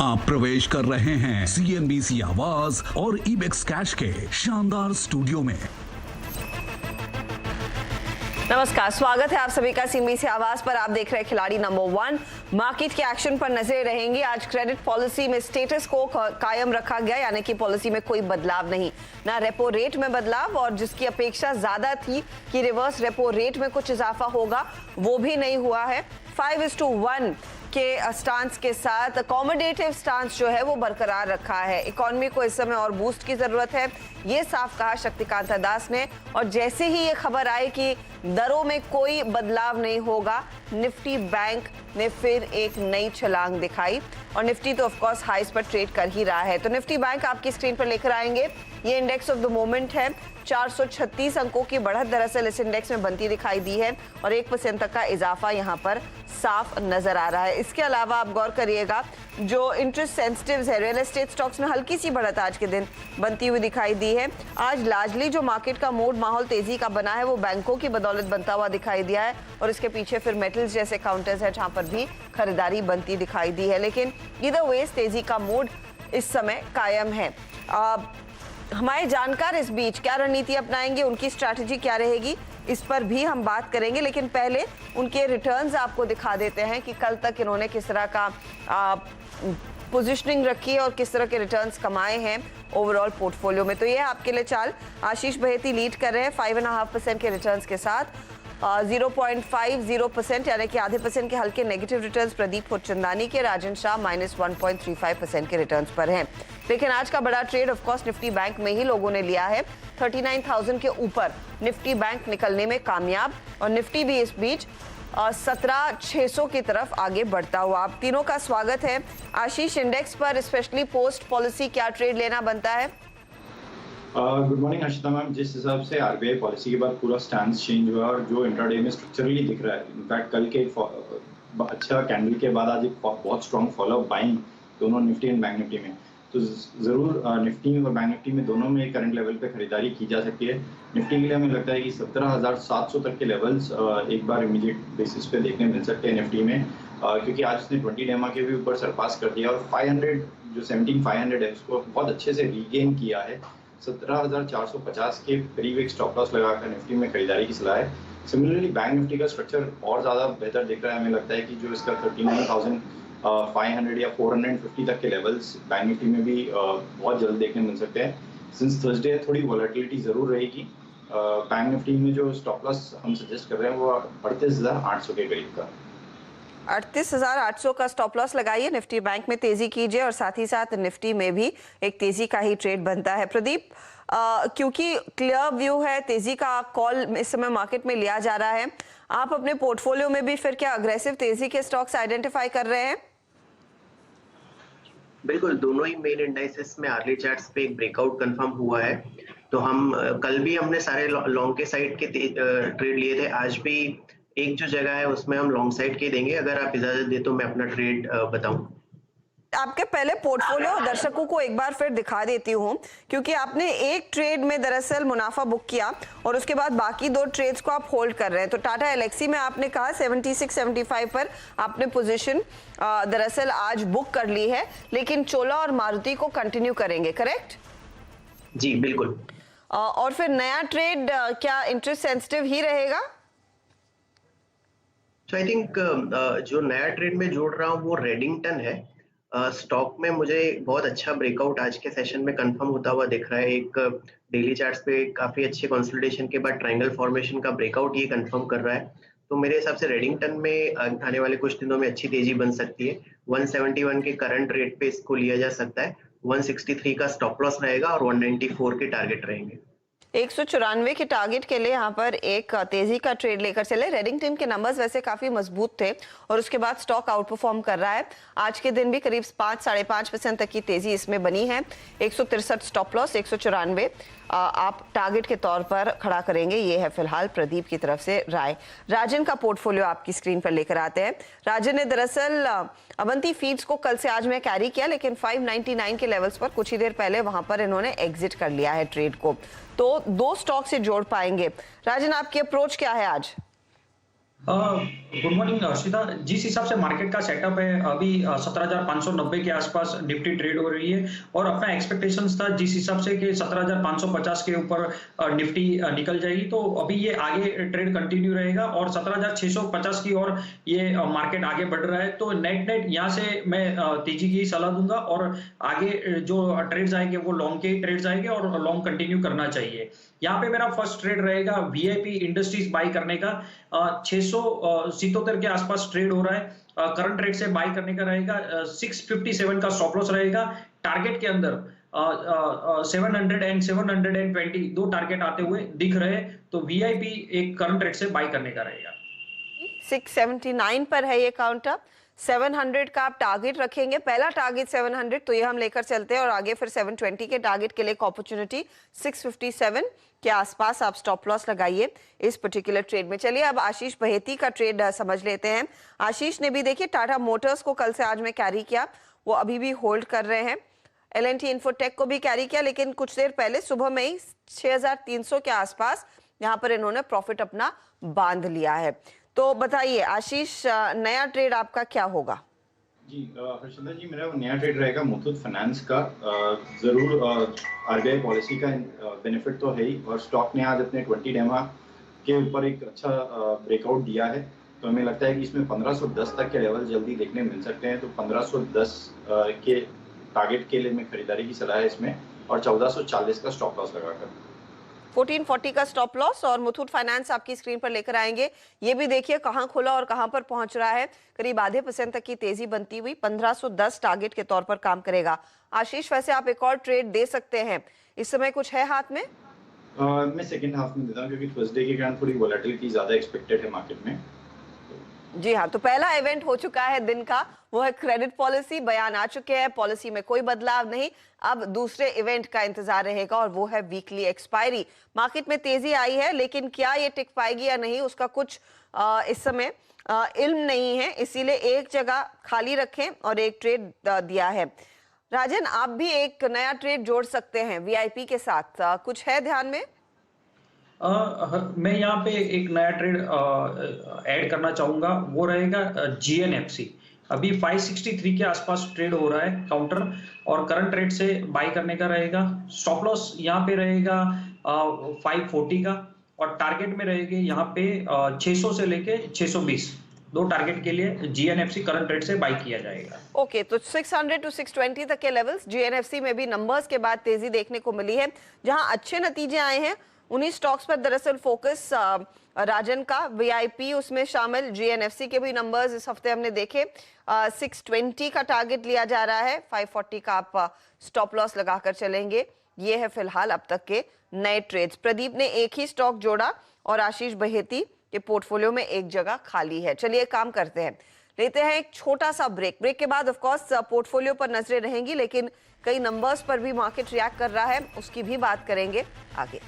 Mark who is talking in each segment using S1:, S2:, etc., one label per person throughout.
S1: आप प्रवेश कर रहे हैं CNBC आवाज और इबेक्स कैश के शानदार स्टूडियो में।
S2: नमस्कार, स्वागत है आप सभी का CNBC आवाज पर। आप देख रहे हैं खिलाड़ी नंबर 1। मार्केट के एक्शन पर नजरें रहेंगी। आज क्रेडिट पॉलिसी में स्टेटस को कायम रखा गया, यानी कि पॉलिसी में कोई बदलाव नहीं, ना रेपो रेट में बदलाव, और जिसकी अपेक्षा ज्यादा थी कि रिवर्स रेपो रेट में कुछ इजाफा होगा वो भी नहीं हुआ है। 5:1 के स्टांस के साथ अकोमोडेटिव स्टांस जो है वो बरकरार रखा है। इकोनॉमी को इस समय और बूस्ट की जरूरत है, ये साफ कहा शक्तिकांता दास ने। और जैसे ही ये खबर आई कि दरों में कोई बदलाव नहीं होगा, निफ्टी बैंक ने फिर एक नई छलांग दिखाई और निफ्टी तो ऑफ कोर्स हाईस पर ट्रेड कर ही रहा है। तो निफ्टी बैंक आपकी स्क्रीन पर लेकर आएंगे। ये इंडेक्स ऑफ द मोमेंट है। 436 अंकों की बढ़त दरअसल इस इंडेक्स में बनती दिखाई दी है और 1% तक का इजाफा यहाँ पर साफ नजर आ रहा है। इसके अलावा आप गौर करिएगा, जो इंटरेस्ट सेंसिटिव्स है, रियल एस्टेट स्टॉक्स में हल्की सी बढ़त आज के दिन बनती हुई दिखाई दी है। आज लार्जली जो मार्केट का मूड माहौल तेजी का बना है वो बैंकों की बदौलत बनता हुआ दिखाई दिया है और इसके पीछे फिर मेटल्स जैसे काउंटर्स है जहां पर भी खरीदारी बनती दिखाई दी है। लेकिन इधर वेज तेजी का मूड इस समय कायम है। हमारे जानकार इस बीच क्या रणनीति अपनाएंगे, उनकी स्ट्रैटेजी क्या रहेगी, इस पर भी हम बात करेंगे। लेकिन पहले उनके रिटर्न्स आपको दिखा देते हैं कि कल तक इन्होंने किस तरह का पोजीशनिंग रखी है और किस तरह के रिटर्न्स कमाए हैं ओवरऑल पोर्टफोलियो में। तो ये आपके लिए चाल। आशीष बहेती लीड कर रहे हैं 5.5% के रिटर्न्स के साथ। 0.50% यानी कि आधे % के हल्के नेगेटिव रिटर्न्स प्रदीप खुरचंदानी के। राजन शाह -1.35% के रिटर्न्स पर हैं। लेकिन आज का बड़ा trade off course Nifty bank में ही लोगों ने लिया है। 39,000 के ऊपर निफ्टी बैंक निकलने में कामयाब और निफ्टी भी इस बीच 17,600 की तरफ आगे बढ़ता हुआ। आप तीनों का स्वागत है। आशीष, इंडेक्स पर स्पेशली पोस्ट पॉलिसी क्या ट्रेड लेना बनता है?
S3: Good morning Harshita ma'am. जिस हिसाब से आरबीआई पॉलिसी के बाद पूरा स्टैंस चेंज हुआ और जो इंट्राडे में स्ट्रक्चरली दिख रहा है, इनफैक्ट कल के अच्छा कैंडल के बाद आज एक बहुत स्ट्रॉन्ग फॉलोअप बाइंग दोनों निफ्टी एंड बैंक निफ्टी में, तो जरूर निफ्टी और बैंक निफ्टी में दोनों में करंट लेवल पे खरीदारी की जा सकती है। निफ्टी के लिए हमें लगता है कि 17,700 तक के लेवल्स एक बार इमीडिएट बेसिस पे देखने मिल सकते हैं निफ्टी में, क्योंकि आज उसने 20 डेमा के भी ऊपर सरपास कर दिया और 500 जो 17,500 है उसको बहुत अच्छे से रीगेन किया है। 17,450 के करीब एक स्टॉप लॉस लगाकर निफ्टी में खरीदारी की सलाह है। सिमिलरली बैंक निफ्टी का स्ट्रक्चर और ज़्यादा बेहतर दिख रहा है। हमें लगता है कि जो इसका 39,500 या 450 तक के लेवल्स बैंक निफ्टी में भी बहुत जल्द देखने मिल सकते हैं। सिंस थर्सडे थोड़ी वॉलेटिलिटी ज़रूर रहेगी। बैंक निफ्टी में जो स्टॉप लॉस हम सजेस्ट कर रहे हैं वो 38,800 के करीब का।
S2: 38,800 का स्टॉप लॉस लगाइए। निफ्टी बैंक में तेजी कीजिए और साथ ही साथ निफ्टी में भी एक तेजी का ही ट्रेड बनता है। प्रदीप, क्योंकि क्लियर व्यू है, तेजी का कॉल इस समय मार्केट में लिया जा रहा है, आप अपने पोर्टफोलियो में भी फिर क्या अग्रेसिव तेजी के स्टॉक्स आइडेंटिफाई कर रहे हैं?
S4: बिल्कुल, दोनों ही मेन इंडाइसेस में अर्ली चार्ट्स पे एक ब्रेकआउट कंफर्म हुआ है। तो हम कल भी हमने सारे लॉन्ग के साइड के ट्रेड लिए थे। आज भी एक जो जगह है उसमें हम लॉन्ग साइड के देंगे। अगर आप इजाजत दे तो मैं अपना ट्रेड बताऊं।
S2: आपके पहले पोर्टफोलियो दर्शकों को एक बार फिर दिखा देती हूँ, क्योंकि आपने एक ट्रेड में दरअसल मुनाफा बुक किया और उसके बाद बाकी 2 ट्रेड्स को आप होल्ड कर रहे हैं। तो टाटा एलेक्सी में आपने कहा 76-75 पर आपने पोजीशन दरअसल आज बुक कर ली है, लेकिन चोला और मारुति को कंटिन्यू करेंगे, करेक्ट?
S4: जी बिल्कुल।
S2: और फिर नया ट्रेड क्या इंटरेस्ट सेंसिटिव ही रहेगा?
S4: तो आई थिंक जो नया ट्रेड में जोड़ रहा हूँ वो रेडिंगटन है। स्टॉक में मुझे बहुत अच्छा ब्रेकआउट आज के सेशन में कंफर्म होता हुआ दिख रहा है। एक डेली चार्ट्स पे काफी अच्छे कंसोलिडेशन के बाद ट्रायंगल फॉर्मेशन का ब्रेकआउट ये कंफर्म कर रहा है। तो मेरे हिसाब से रेडिंगटन में आने वाले कुछ दिनों में अच्छी तेजी बन सकती है। 171 के करंट रेट पे इसको लिया जा सकता है। 163 का स्टॉप लॉस रहेगा और 194 के टारगेट रहेंगे।
S2: 194 के टारगेट के लिए यहाँ पर एक तेजी का ट्रेड लेकर चले। रेडिंगटन के नंबर्स वैसे काफी मजबूत थे और उसके बाद स्टॉक आउट परफॉर्म कर रहा है। आज के दिन भी करीब 5-5.5% तक की तेजी इसमें बनी है। 163 स्टॉप लॉस, 194 आप टारगेट के तौर पर खड़ा करेंगे। ये है फिलहाल प्रदीप की तरफ से राय। राजन का पोर्टफोलियो आपकी स्क्रीन पर लेकर आते हैं। राजन ने दरअसल अवंती फीड्स को कल से आज में कैरी किया, लेकिन 599 के लेवल्स पर कुछ ही देर पहले वहां पर इन्होंने एग्जिट कर लिया है ट्रेड को। तो 2 स्टॉक से जोड़ पाएंगे। राजन, आपकी अप्रोच क्या है आज?
S5: Good morning Harshita. जिस हिसाब से मार्केट का सेटअप है अभी 17,590 के आसपास निफ्टी ट्रेड हो रही है और अपना एक्सपेक्टेशंस था जिस हिसाब से कि 17,550 के ऊपर निफ्टी निकल जाएगी, तो अभी ये आगे ट्रेड कंटिन्यू रहेगा और 17,650 की ओर ये मार्केट आगे बढ़ रहा है। तो नेट यहाँ से मैं तेजी की सलाह दूंगा और आगे जो ट्रेड्स आएंगे वो लॉन्ग के ट्रेड्स आएंगे और लॉन्ग कंटिन्यू करना चाहिए। यहाँ पे मेरा फर्स्ट ट्रेड रहेगा वीआईपी इंडस्ट्रीज बाई करने का। 677 के आसपास ट्रेड हो रहा है। करंट रेट से बाई करने का रहेगा। 657 का स्टॉप लॉस रहेगा। टारगेट के अंदर 700 एंड 720 दो टारगेट आते हुए दिख रहे हैं, तो वीआईपी एक करंट रेट से बाई करने का रहेगा।
S2: 679 पर है ये काउंटर। 700 का आप टारगेट रखेंगे, पहला टारगेट 700, तो ये हम लेकर चलते हैं और आगे फिर 720 के टारगेट के लिए एक अपॉर्चुनिटी 657 के आसपास आप स्टॉप लॉस लगाइए इस पर्टिकुलर ट्रेड में। चलिए अब आशीष बहेती का ट्रेड समझ लेते हैं। आशीष ने भी देखिए टाटा मोटर्स को कल से आज में कैरी किया, वो अभी भी होल्ड कर रहे हैं। L&T इन्फोटेक को भी कैरी किया, लेकिन कुछ देर पहले सुबह में ही 6,300 के आसपास यहाँ पर इन्होंने प्रॉफिट अपना बांध लिया है। तो बताइए आशीष, नया ट्रेड आपका क्या होगा?
S3: जी हर्षिता जी, मेरा नया ट्रेड रहेगा मुथूट फाइनेंस का। जरूर आरबीआई पॉलिसी का बेनिफिट तो है ही, और स्टॉक ने आज अपने 20 डेमा के ऊपर एक अच्छा ब्रेकआउट दिया है, तो हमें लगता है कि इसमें 1510 तक के लेवल जल्दी देखने मिल सकते हैं। तो 1510 के टारगेट के लिए मैं खरीदारी की सलाह है इसमें, और 1440 का स्टॉप लॉस लगाकर
S2: 1440 का स्टॉप लॉस। और मुथूट फाइनेंस आपकी स्क्रीन पर लेकर आएंगे। ये भी देखिए कहां खुला और कहां पर पहुंच रहा है। करीब आधे % तक की तेजी बनती हुई 1510 टारगेट के तौर पर काम करेगा। आशीष, वैसे आप एक और ट्रेड दे सकते हैं, इस समय कुछ है हाथ में?
S3: मैं सेकेंड हाफ में देता हूँ, क्योंकि थर्सडे के कारण थोड़ी वोलेटिलिटी ज्यादा एक्सपेक्टेड है मार्केट में।
S2: जी हाँ, तो पहला इवेंट हो चुका है दिन का, वो है क्रेडिट पॉलिसी। बयान आ चुके हैं, पॉलिसी में कोई बदलाव नहीं। अब दूसरे इवेंट का इंतजार रहेगा और वो है वीकली एक्सपायरी। मार्केट में तेजी आई है, लेकिन क्या ये टिक पाएगी या नहीं उसका कुछ इस समय इल्म नहीं है, इसीलिए एक जगह खाली रखें और एक ट्रेड दिया है। राजन, आप भी एक नया ट्रेड जोड़ सकते हैं वीआईपी के साथ, कुछ है ध्यान में?
S5: मैं यहाँ पे एक नया ट्रेड ऐड करना चाहूंगा, वो रहेगा GNFC। अभी 563 के आसपास ट्रेड हो रहा है काउंटर, और करंट रेट से बाई करने का रहेगा। स्टॉप लॉस यहाँ पे रहेगा 540 का, और टारगेट में रहेंगे यहाँ पे 600 से लेके 620 दो टारगेट के लिए GNFC करंट रेट से बाई किया जाएगा।
S2: ओके, तो 600 to 620 तक के लेवल्स GNFC में भी नंबर्स के बाद तेजी देखने को मिली है। जहां अच्छे नतीजे आए हैं उन्हीं स्टॉक्स पर दरअसल फोकस राजन का। वीआईपी उसमें शामिल, GNFC के भी नंबर्स इस हफ्ते हमने देखे। 620 का टारगेट लिया जा रहा है, 540 का आप स्टॉप लॉस लगाकर चलेंगे। ये है फिलहाल अब तक के नए ट्रेड्स। प्रदीप ने एक ही स्टॉक जोड़ा और आशीष बहेती के पोर्टफोलियो में एक जगह खाली है। चलिए काम करते हैं, लेते हैं एक छोटा सा ब्रेक। ब्रेक के बाद ऑफ कोर्स पोर्टफोलियो पर नजरें रहेंगी, लेकिन कई नंबर्स पर भी मार्केट रिएक्ट कर रहा है, उसकी भी बात करेंगे आगे।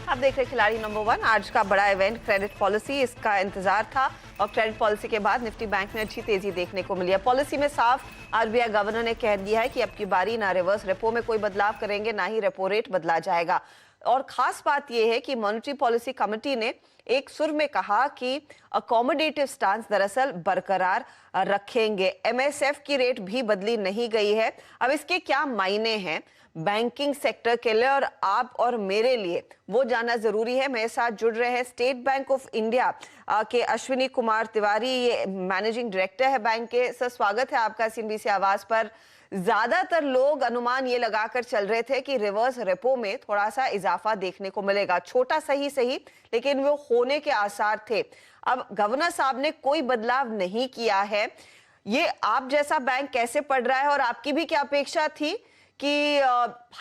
S2: आप देख रहे खिलाड़ी नंबर 1। आज का बड़ा इवेंट क्रेडिट पॉलिसी, इसका इंतजार था और क्रेडिट पॉलिसी के बाद निफ्टी बैंक में अच्छी तेजी देखने को मिली है। पॉलिसी में साफ आरबीआई गवर्नर ने कह दिया है कि अब की बारी ना रिवर्स रेपो में कोई बदलाव करेंगे, ना ही रेपो रेट बदला जाएगा। और खास बात यह है कि मॉनेटरी पॉलिसी कमेटी ने एक सुर में कहा कि अकोमोडेटिव स्टांस दरअसल बरकरार रखेंगे। एमएसएफ की रेट भी बदली नहीं गई है। अब इसके क्या मायने हैं बैंकिंग सेक्टर के लिए और आप और मेरे लिए, वो जानना जरूरी है। मेरे साथ जुड़ रहे हैं स्टेट बैंक ऑफ इंडिया के अश्विनी कुमार तिवारी, ये मैनेजिंग डायरेक्टर है बैंक के। सर, स्वागत है आपका CNBC आवाज पर। ज्यादातर लोग अनुमान ये लगाकर चल रहे थे कि रिवर्स रेपो में थोड़ा सा इजाफा देखने को मिलेगा, छोटा सही, लेकिन वो होने के आसार थे। अब गवर्नर साहब ने कोई बदलाव नहीं किया है। ये आप जैसा बैंक कैसे पढ़ रहा है और आपकी भी क्या अपेक्षा थी कि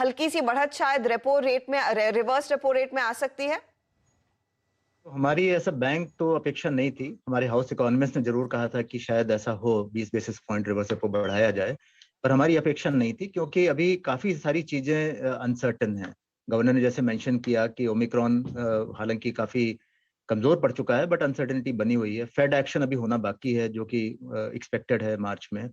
S2: हल्की सी बढ़त शायद रेपो रेट में, रिवर्स रेपो रेट में आ सकती है?
S6: तो हमारी ऐसा बैंक तो अपेक्षा नहीं थी। हमारे हाउस इकोनॉमिस्ट ने जरूर कहा था कि शायद ऐसा हो, 20 बेसिस पॉइंट रिवर्स रेपो बढ़ाया जाए, पर हमारी अपेक्षा नहीं थी, क्योंकि अभी काफी सारी चीजें अनसर्टन हैं। गवर्नर ने जैसे मेंशन किया कि ओमिक्रॉन हालांकि काफी कमजोर पड़ चुका है, बट अनसर्टेनिटी बनी हुई है। फेड एक्शन अभी होना बाकी है जो कि एक्सपेक्टेड है मार्च में।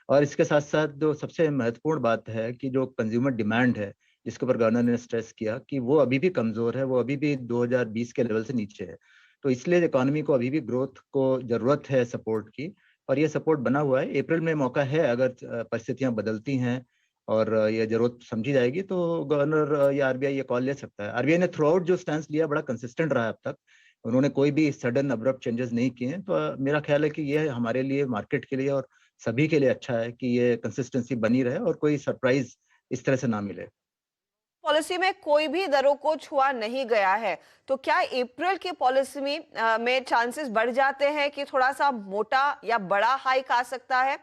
S6: और इसके साथ साथ जो सबसे महत्वपूर्ण बात है कि जो कंज्यूमर डिमांड है, जिसके ऊपर गवर्नर ने स्ट्रेस किया कि वो अभी भी कमजोर है, वो अभी भी 2020 के लेवल से नीचे है। तो इसलिए इकोनॉमी को अभी भी ग्रोथ को जरूरत है सपोर्ट की, और ये सपोर्ट बना हुआ है। अप्रैल में मौका है, अगर परिस्थितियां बदलती हैं और ये जरूरत समझी जाएगी तो गवर्नर या आरबीआई ये कॉल ले सकता है। आरबीआई ने थ्रू आउट जो स्टैंड लिया बड़ा कंसिस्टेंट रहा है अब तक, उन्होंने कोई भी सडन अब्रप्ट चेंजेस नहीं किए हैं। तो मेरा ख्याल है कि ये हमारे लिए, मार्केट के लिए और सभी के लिए अच्छा है कि ये कंसिस्टेंसी बनी रहे और कोई सरप्राइज इस तरह से ना मिले।
S2: पॉलिसी में कोई भी दरों को छुआ नहीं गया है, तो क्या अप्रैल की पॉलिसी में चांसेस बढ़ जाते हैं कि थोड़ा सा मोटा या बड़ा हाइक आ सकता है?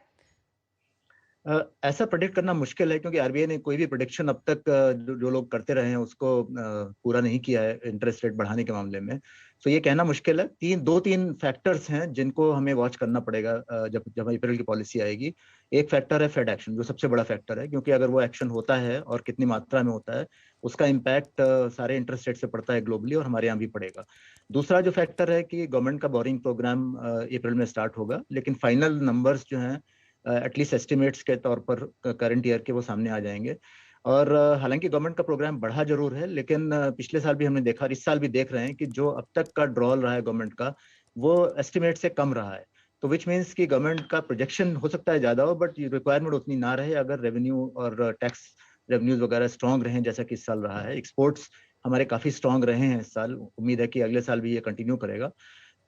S6: ऐसा प्रेडिक्ट करना मुश्किल है, क्योंकि आरबीआई ने कोई भी प्रेडिक्शन अब तक जो लोग करते रहे हैं उसको पूरा नहीं किया है इंटरेस्ट रेट बढ़ाने के मामले में। तो ये कहना मुश्किल है। दो तीन फैक्टर्स हैं जिनको हमें वॉच करना पड़ेगा जब जब अप्रैल की पॉलिसी आएगी। एक फैक्टर है फेड एक्शन, जो सबसे बड़ा फैक्टर है, क्योंकि अगर वो एक्शन होता है और कितनी मात्रा में होता है, उसका इम्पैक्ट सारे इंटरेस्ट रेट से पड़ता है ग्लोबली, और हमारे यहाँ भी पड़ेगा। दूसरा जो फैक्टर है कि गवर्नमेंट का बोरिंग प्रोग्राम अप्रैल में स्टार्ट होगा, लेकिन फाइनल नंबर्स जो हैं एटलीस्ट एस्टिमेट्स के तौर पर करंट ईयर के वो सामने आ जाएंगे। और हालांकि गवर्नमेंट का प्रोग्राम बढ़ा जरूर है, लेकिन पिछले साल भी हमने देखा और इस साल भी देख रहे हैं कि जो अब तक का ड्रॉल रहा है गवर्नमेंट का, वो एस्टिमेट से कम रहा है। तो विच मीन्स कि गवर्नमेंट का प्रोजेक्शन हो सकता है ज्यादा हो, बट रिक्वायरमेंट उतनी ना रहे अगर रेवेन्यू और टैक्स रेवेन्यूज वगैरह स्ट्रांग रहें, जैसा कि इस साल रहा है। एक्सपोर्ट्स हमारे काफी स्ट्रांग रहे हैं इस साल, उम्मीद है कि अगले साल भी ये कंटिन्यू करेगा।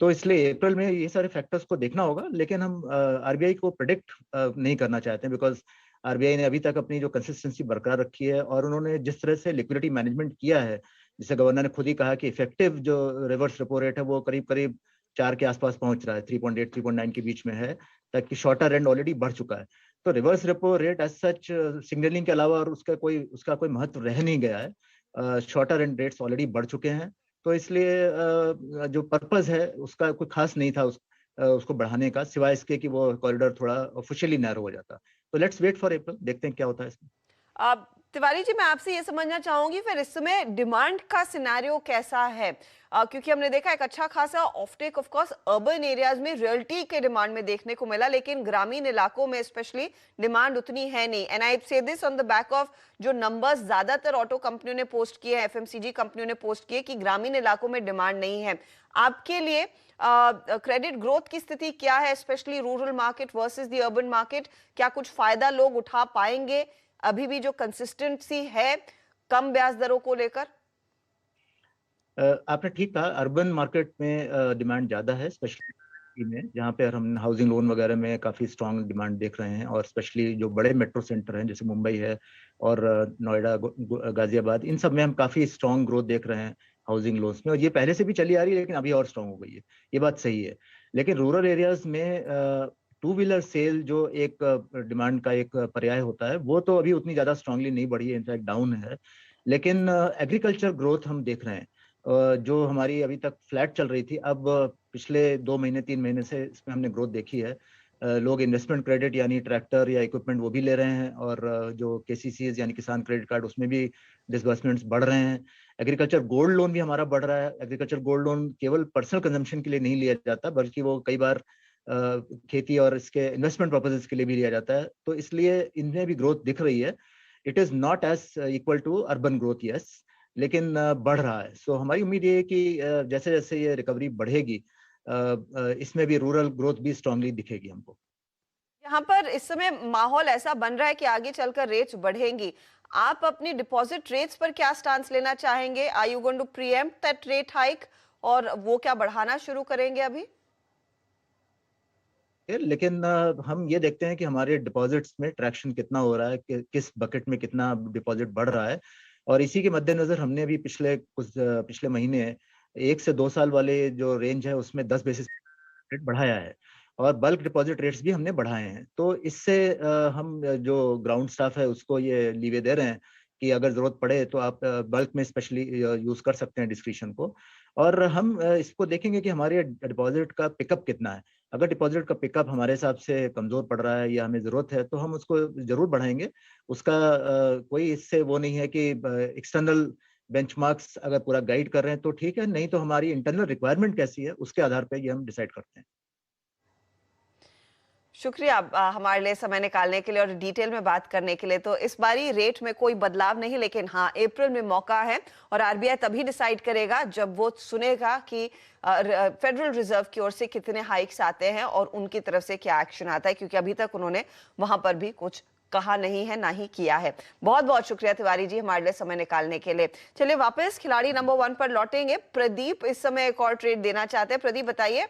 S6: तो इसलिए अप्रैल में ये सारे फैक्टर्स को देखना होगा, लेकिन हम आरबीआई को प्रेडिक्ट नहीं करना चाहते हैं, बिकॉज आरबीआई ने अभी तक अपनी जो कंसिस्टेंसी बरकरार रखी है, और उन्होंने जिस तरह से लिक्विडिटी मैनेजमेंट किया है, जिसे गवर्नर ने खुद ही कहा कि इफेक्टिव जो रिवर्स रेपो रेट है वो करीब करीब 4 के आसपास पहुंच रहा है, 3.8 3.9 के बीच में है, ताकि शॉर्टर एंड ऑलरेडी बढ़ चुका है। तो reverse repo rate as such signalling के अलावा और उसका कोई महत्व रह नहीं गया है। शॉर्टर एंड रेट्स ऑलरेडी बढ़ चुके हैं, तो इसलिए जो पर्पस है उसका कोई खास नहीं था उसको बढ़ाने का, सिवाय इसके कि वो कॉरिडोर थोड़ा ऑफिशियली नैरो हो जाता। तो लेट्स वेट फॉर अप्रैल, देखते हैं क्या होता है इसमें।
S2: तिवारी जी, मैं आपसे ये समझना चाहूंगी फिर इस समय डिमांड का सिनेरियो कैसा है, क्योंकि हमने देखा एक अच्छा खासा offtake of course urban areas में रियल्टी के डिमांड में देखने को मिला, लेकिन ग्रामीण इलाकों में स्पेशली डिमांड उतनी है नहीं। एंड आई से this on the back of जो नंबर्स ज्यादातर ऑटो कंपनियों ने पोस्ट किए हैं, एफएमसीजी कंपनियों ने पोस्ट किए कि ग्रामीण इलाकों में डिमांड नहीं है। आपके लिए क्रेडिट ग्रोथ की स्थिति क्या है, specially rural market versus the urban market? क्या कुछ फायदा लोग उठा पाएंगे अभी भी जो कंसिस्टेंसी है कम ब्याज दरों को लेकर?
S6: आपने ठीक कहा, अर्बन मार्केट में डिमांड ज्यादा है, स्पेशली में जहाँ पे हम हाउसिंग लोन वगैरह में काफी स्ट्रांग डिमांड देख रहे हैं, और स्पेशली जो बड़े मेट्रो सेंटर हैं जैसे मुंबई है और नोएडा, गाजियाबाद, इन सब में हम काफी स्ट्रांग ग्रोथ देख रहे हैं हाउसिंग लोन्स में। और ये पहले से भी चली आ रही है, लेकिन अभी और स्ट्रांग हो गई है, ये बात सही है। लेकिन रूरल एरियाज में टू व्हीलर सेल जो एक डिमांड का एक पर्याय होता है, वो तो अभी उतनी ज्यादा स्ट्रांगली नहीं बढ़ी है, इनफैक्ट डाउन है। लेकिन एग्रीकल्चर ग्रोथ हम देख रहे हैं, जो हमारी अभी तक फ्लैट चल रही थी, अब पिछले 2 महीने 3 महीने से इसमें हमने ग्रोथ देखी है। लोग इन्वेस्टमेंट क्रेडिट यानी ट्रैक्टर या इक्विपमेंट वो भी ले रहे हैं, और जो केसीसीज यानी किसान क्रेडिट कार्ड, उसमें भी डिसबर्समेंट्स बढ़ रहे हैं। एग्रीकल्चर गोल्ड लोन भी हमारा बढ़ रहा है। एग्रीकल्चर गोल्ड लोन केवल पर्सनल कंजम्पशन के लिए नहीं लिया जाता, बल्कि वो कई बार खेती और इसके इन्वेस्टमेंट पर्पसेस के लिए भी लिया जाता है, तो इसलिए इनमें भी ग्रोथ दिख रही है। It is not as equal to urban growth, yes, लेकिन बढ़ रहा है। सो हमारी उम्मीद ये है कि जैसे जैसे ये रिकवरी बढ़ेगी, इसमें भी रूरल ग्रोथ भी स्ट्रांगली दिखेगी हमको।
S2: यहाँ पर इस समय माहौल ऐसा बन रहा है कि आगे चलकर रेट्स बढ़ेंगी। आप अपनी डिपॉजिट रेट्स पर क्या स्टांस लेना चाहेंगे? Are you going to preempt that rate hike, और वो क्या बढ़ाना शुरू करेंगे अभी?
S6: लेकिन हम ये देखते हैं कि हमारे डिपॉजिट्स में ट्रैक्शन कितना हो रहा है, किस बकेट में कितना डिपॉजिट बढ़ रहा है, और इसी के मद्देनजर हमने भी पिछले महीने 1 से 2 साल वाले जो रेंज है उसमें 10 बेसिस रेट बढ़ाया है, और बल्क डिपॉजिट रेट्स भी हमने बढ़ाए हैं। तो इससे हम जो ग्राउंड स्टाफ है उसको ये लीवे दे रहे हैं कि अगर जरूरत पड़े तो आप बल्क में स्पेशली यूज कर सकते हैं डिस्क्रिशन को। और हम इसको देखेंगे कि हमारे डिपॉजिट का पिकअप कितना है। अगर डिपॉजिट का पिकअप हमारे हिसाब से कमजोर पड़ रहा है या हमें जरूरत है, तो हम उसको जरूर बढ़ाएंगे। उसका कोई इससे वो नहीं है कि एक्सटर्नल बेंचमार्क्स अगर पूरा गाइड कर रहे हैं तो ठीक है, नहीं तो हमारी इंटरनल रिक्वायरमेंट कैसी है उसके आधार पर ये हम डिसाइड करते हैं।
S2: शुक्रिया हमारे लिए समय निकालने के लिए और डिटेल में बात करने के लिए। तो इस बारी रेट में कोई बदलाव नहीं, लेकिन हाँ अप्रैल में मौका है और आरबीआई तभी डिसाइड करेगा जब वो सुनेगा कि फेडरल रिजर्व की ओर से कितने हाइक्स आते हैं और उनकी तरफ से क्या एक्शन आता है, क्योंकि अभी तक उन्होंने वहां पर भी कुछ कहा नहीं है, ना ही किया है। बहुत बहुत शुक्रिया तिवारी जी हमारे लिए समय निकालने के लिए। चलिए वापस खिलाड़ी नंबर 1 पर लौटेंगे। प्रदीप इस समय एक और ट्रेड देना चाहते हैं। प्रदीप बताइए।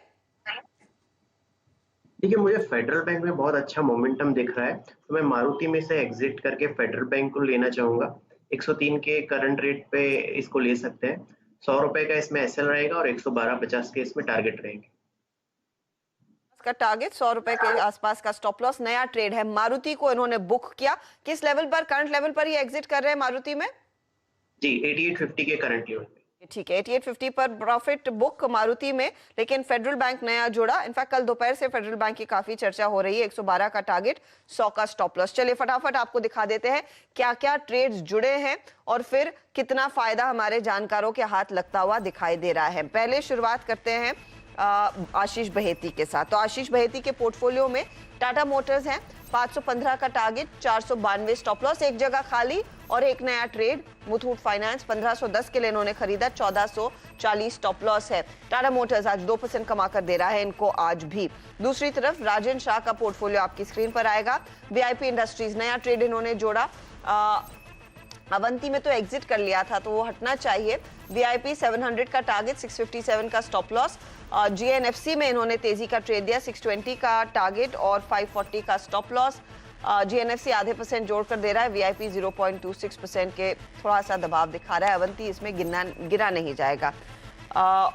S4: देखिए, मुझे फेडरल बैंक में बहुत अच्छा मोमेंटम दिख रहा है, तो मैं मारुति में से एग्जिट करके फेडरल बैंक को लेना चाहूंगा। 103 के करंट रेट पे इसको ले सकते हैं। 100 रुपए का इसमें एसएल रहेगा और 112.50 के इसमें टारगेट रहेंगे।
S2: का टारगेट 100 रुपए के आसपास का स्टॉप लॉस। नया ट्रेड है, मारुति को इन्होंने बुक किया। किस लेवल पर, करंट लेवल पर ये एग्जिट कर रहे हैं मारुति में?
S4: जी 8850 के करंट लेवल पे।
S2: ठीक है, 8850 पर प्रॉफिट बुक मारुति में। लेकिन फेडरल बैंक नया जोड़ा। इनफैक्ट कल दोपहर से फेडरल बैंक की काफी चर्चा हो रही है। 112 का टारगेट, 100 का स्टॉप लॉस। चलिए फटाफट आपको दिखा देते हैं क्या क्या ट्रेड्स जुड़े हैं और फिर कितना फायदा हमारे जानकारों के हाथ लगता हुआ दिखाई दे रहा है। पहले शुरुआत करते हैं आशीष बहेती के साथ। तो आशीष बहेती के पोर्टफोलियो में टाटा मोटर्स है, 515 का टारगेट, 492 स्टॉप लॉस, एक जगह खाली और एक नया ट्रेड। मुथूट फाइनेंस 1510 के लिए इन्होंने खरीदा, 1440 स्टॉप लॉस है। टाटा मोटर्स आज 2% कमा कर दे रहा है इनको आज भी। दूसरी तरफ राजन शाह का पोर्टफोलियो आपकी स्क्रीन पर आएगा। वीआईपी इंडस्ट्रीज नया ट्रेड इन्होंने जोड़ा। अवंती में तो एग्जिट कर लिया था तो वो हटना चाहिए। वीआईपी 700 का टारगेट, 657 का स्टॉप लॉस। जीएनएफसी में इन्होंने तेजी का ट्रेड दिया, 620 का टारगेट और 540 का स्टॉप लॉस। जीएनएफसी आधे % जोड़कर दे रहा है। वीआईपी 0.26% के थोड़ा सा दबाव दिखा रहा है। अवंती इसमें गिरा नहीं जाएगा।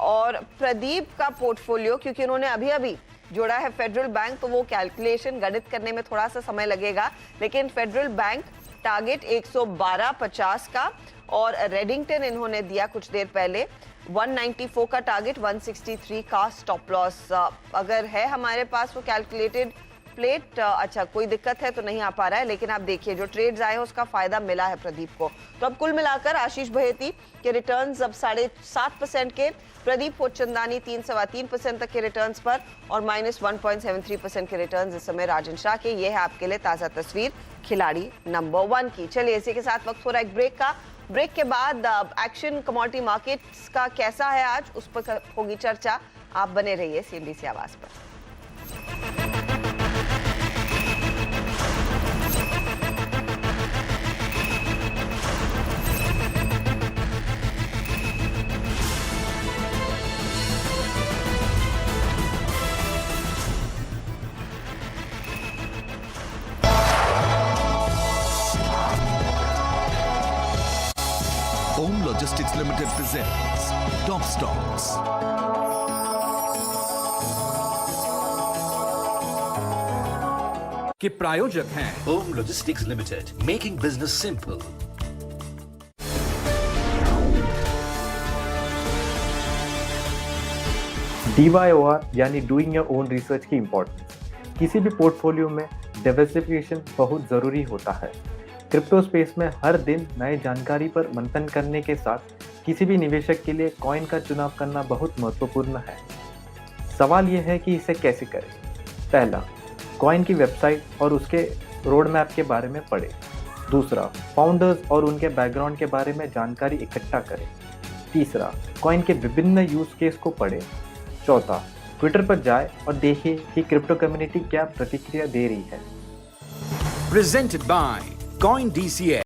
S2: और प्रदीप का पोर्टफोलियो, क्योंकि उन्होंने अभी अभी जोड़ा है फेडरल बैंक, तो वो कैलकुलेशन गणित करने में थोड़ा सा समय लगेगा। लेकिन फेडरल बैंक टारगेट 112.50 का और रेडिंगटन इन्होंने दिया कुछ देर पहले 194 का टारगेट, 163 का स्टॉप लॉस। अगर है हमारे पास वो कैलकुलेटेड प्लेट, अच्छा कोई दिक्कत है तो नहीं आ पा रहा है, लेकिन आप देखिए जो ट्रेड्स आए हैं उसका फायदा मिला है प्रदीप को। तो अब कुल मिलाकर आशीष बहेती के रिटर्न्स अब 7.5% के, प्रदीप पोचंदानी 3.3% तक के रिटर्न्स पर और -1.73% के रिटर्न्स इस समय राजन शाह के। ये है आपके लिए ताजा तस्वीर खिलाड़ी नंबर 1 की। चलिए इसी के साथ वक्त हो रहा है एक ब्रेक का। ब्रेक के बाद एक्शन कमोडिटी मार्केट्स का कैसा है आज, उस पर होगी चर्चा। आप बने रहिए सीएनबीसी आवाज पर।
S1: Home Logistics Limited presents Top Stocks. के प्रायोजक हैं
S7: Home Logistics Limited, making business simple.
S8: DYOR यानी डूइंग योर ओन रिसर्च की इम्पोर्टेंस। किसी भी पोर्टफोलियो में डाइवर्सिफिकेशन बहुत ज़रूरी होता है। क्रिप्टो स्पेस में हर दिन नए जानकारी पर मंथन करने के साथ किसी भी निवेशक के लिए कॉइन का चुनाव करना बहुत महत्वपूर्ण है। सवाल यह है कि इसे कैसे करें। पहला, कॉइन की वेबसाइट और उसके रोड मैप के बारे में पढ़ें। दूसरा, फाउंडर्स और उनके बैकग्राउंड के बारे में जानकारी इकट्ठा करें। तीसरा, कॉइन के विभिन्न यूज केस को पढ़ें। चौथा, ट्विटर पर जाएं और देखिए कि क्रिप्टो कम्युनिटी क्या प्रतिक्रिया दे रही है।
S7: Presented by CoinDCA.